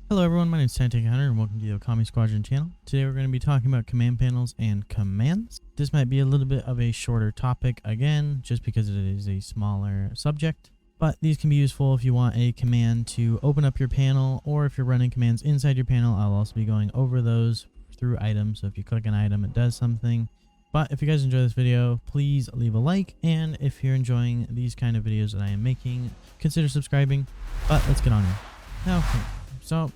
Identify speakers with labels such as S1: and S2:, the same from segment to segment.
S1: Hello everyone, my name is Scientific Hunter and welcome to the Okami Squadron channel. Today we're going to be talking about command panels and commands. This might be a little bit of a shorter topic again, just because it is a smaller subject. But these can be useful if you want a command to open up your panel, or if you're running commands inside your panel. I'll also be going over those through items, so if you click an item it does something. But if you guys enjoy this video, please leave a like, and if you're enjoying these kind of videos that I am making, consider subscribing. But let's get on here. Now, so,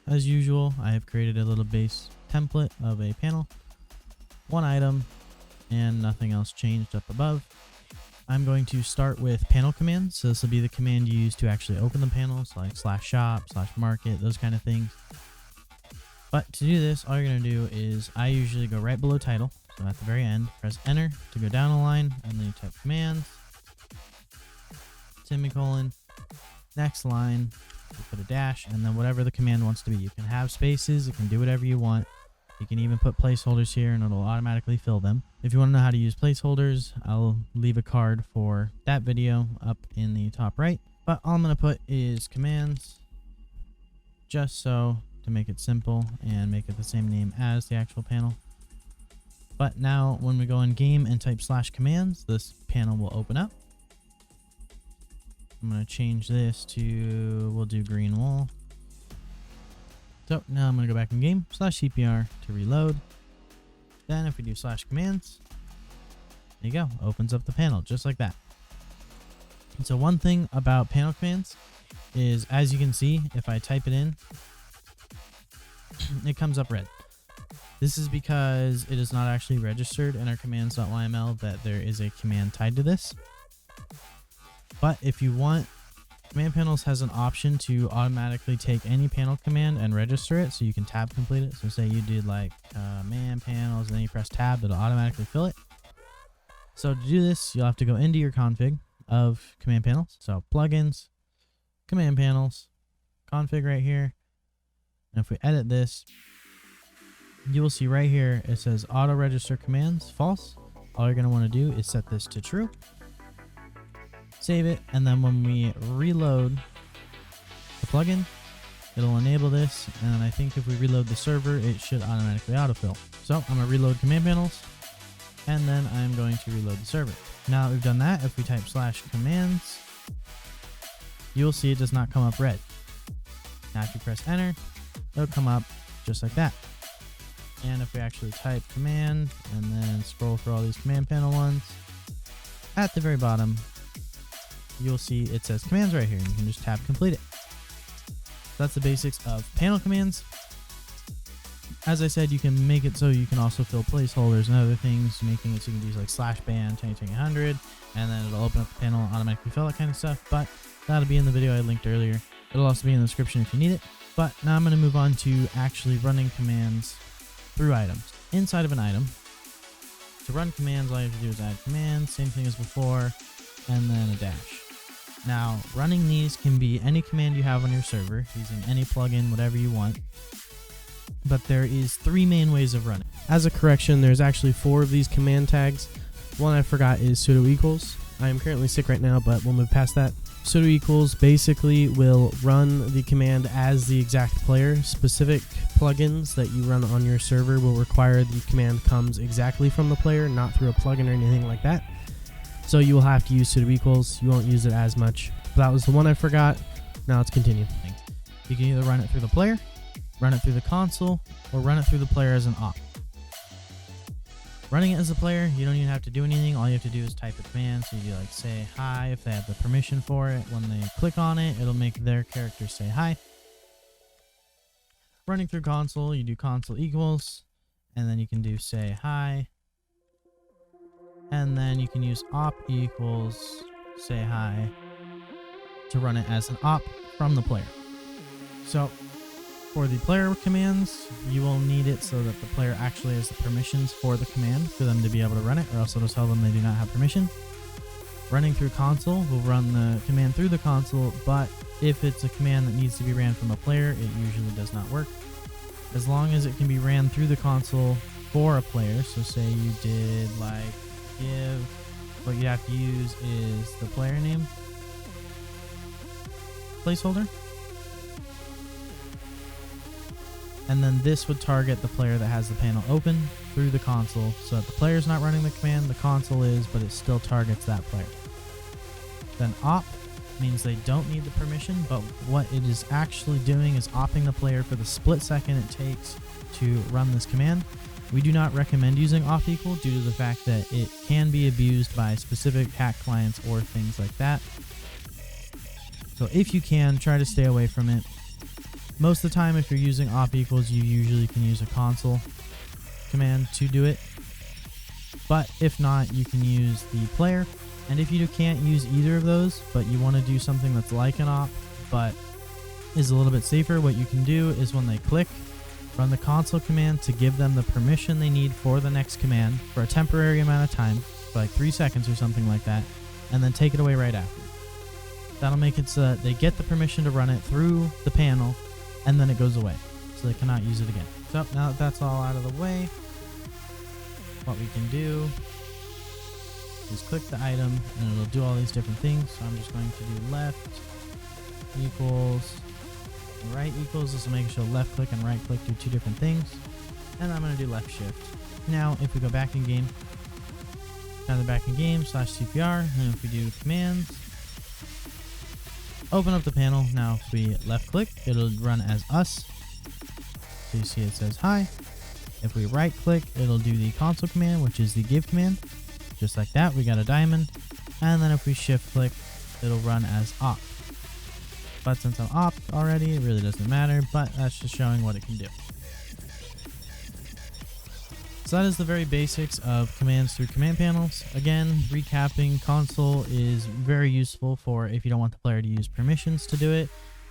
S1: as usual, I have created a little base template of a panel, one item, and nothing else changed up above. I'm going to start with panel commands. So this will be the command you use to actually open the panels, like /shop, /market, those kind of things. But to do this, all you're going to do is I usually go right below title. So at the very end, press enter to go down a line, and then you type commands, semicolon, next line. You put a dash, and then whatever the command wants to be. You can have spaces, it can do whatever you want. You can even put placeholders here and it'll automatically fill them. If you want to know how to use placeholders, I'll leave a card for that video up in the top right. But all I'm going to put is commands, just so to make it simple and make it the same name as the actual panel. But now when we go in game and type /commands, this panel will open up. I'm going to change this to, we'll do green wool. So now I'm going to go back in game, /CPR to reload. Then if we do /commands, there you go, opens up the panel just like that. And so one thing about panel commands is, as you can see, if I type it in, it comes up red. This is because it is not actually registered in our commands.yml that there is a command tied to this. But if you want, command panels has an option to automatically take any panel command and register it, so you can tab complete it. So say you did like command panels and then you press tab, it'll automatically fill it. So to do this, you'll have to go into your config of command panels. So plugins, command panels, config right here. And if we edit this, you will see right here it says auto register commands false. All you're going to want to do is set this to true. Save it, and then when we reload the plugin, it'll enable this, and I think if we reload the server, it should automatically autofill. So I'm going to reload command panels, and then I'm going to reload the server. Now that we've done that, if we type /commands, you'll see it does not come up red. Now if you press enter, it'll come up just like that. And if we actually type command, and then scroll through all these command panel ones, at the very bottom, you'll see it says commands right here, and you can just tab complete it. So that's the basics of panel commands. As I said, you can make it so you can also fill placeholders and other things, making it so you can use like /ban 2020 and then it'll open up the panel and automatically fill that kind of stuff. But that'll be in the video I linked earlier. It'll also be in the description if you need it. But now I'm going to move on to actually running commands through items. Inside of an item, to run commands, all you have to do is add commands, same thing as before, and then a dash. Now, running these can be any command you have on your server, using any plugin, whatever you want. But there is 3 main ways of running. As a correction, there's actually 4 of these command tags. One I forgot is sudo equals. I am currently sick right now, but we'll move past that. Sudo equals basically will run the command as the exact player. Specific plugins that you run on your server will require the command comes exactly from the player, not through a plugin or anything like that. So you will have to use sudo equals. You won't use it as much. That was the one I forgot. Now let's continue. You can either run it through the player, run it through the console, or run it through the player as an op. Running it as a player, you don't even have to do anything. All you have to do is type a command. So you do like say hi if they have the permission for it. When they click on it, it'll make their character say hi. Running through console, you do console equals, and then you can do say hi. And then you can use op equals say hi to run it as an op from the player. So for the player commands, you will need it so that the player actually has the permissions for the command for them to be able to run it, or else it'll tell them they do not have permission. Running through console will run the command through the console, but if it's a command that needs to be ran from a player, it usually does not work. As long as it can be ran through the console for a player, so say you did like give, what you have to use is the player name placeholder. And then this would target the player that has the panel open through the console, so that the player's not running the command, the console is, but it still targets that player. Then op means they don't need the permission, but what it is actually doing is opping the player for the split second it takes to run this command. We do not recommend using op equal due to the fact that it can be abused by specific hack clients or things like that. So if you can, try to stay away from it. Most of the time, if you're using op equals, you usually can use a console command to do it. But if not, you can use the player. And if you can't use either of those, but you want to do something that's like an op, but is a little bit safer, what you can do is when they click, run the console command to give them the permission they need for the next command for a temporary amount of time, for like 3 seconds or something like that, and then take it away right after. That'll make it so that they get the permission to run it through the panel, and then it goes away, so they cannot use it again. So now that that's all out of the way, what we can do is click the item, and it'll do all these different things. So I'm just going to do left equals, right equals. This will make sure left click and right click do 2 different things. And I'm going to do left shift. Now, if we go back in game, back in game /CPR, and if we do commands, open up the panel. Now, if we left click, it'll run as us. So you see it says hi. If we right click, it'll do the console command, which is the give command. Just like that, we got a diamond. And then if we shift click, it'll run as op. But since I'm op already, it really doesn't matter, but that's just showing what it can do. So that is the very basics of commands through command panels. Again, recapping, console is very useful for if you don't want the player to use permissions to do it,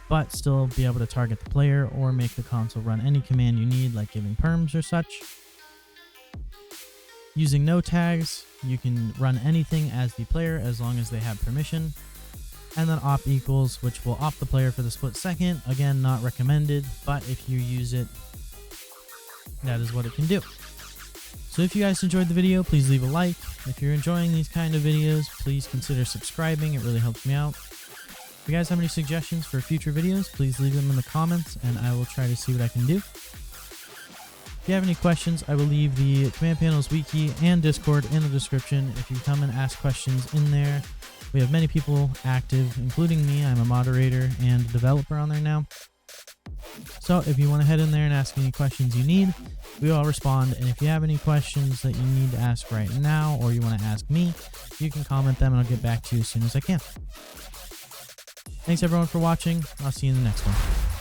S1: but still be able to target the player or make the console run any command you need, like giving perms or such. Using no tags, you can run anything as the player as long as they have permission. And then op equals, which will op the player for the split second. Again, not recommended, but if you use it, that is what it can do. So if you guys enjoyed the video, please leave a like. If you're enjoying these kind of videos, please consider subscribing. It really helps me out. If you guys have any suggestions for future videos, please leave them in the comments and I will try to see what I can do. If you have any questions, I will leave the Command Panels Wiki and Discord in the description. If you come and ask questions in there, we have many people active, including me. I'm a moderator and developer on there now. So if you want to head in there and ask any questions you need, we all respond. And if you have any questions that you need to ask right now or you want to ask me, you can comment them and I'll get back to you as soon as I can. Thanks everyone for watching. I'll see you in the next one.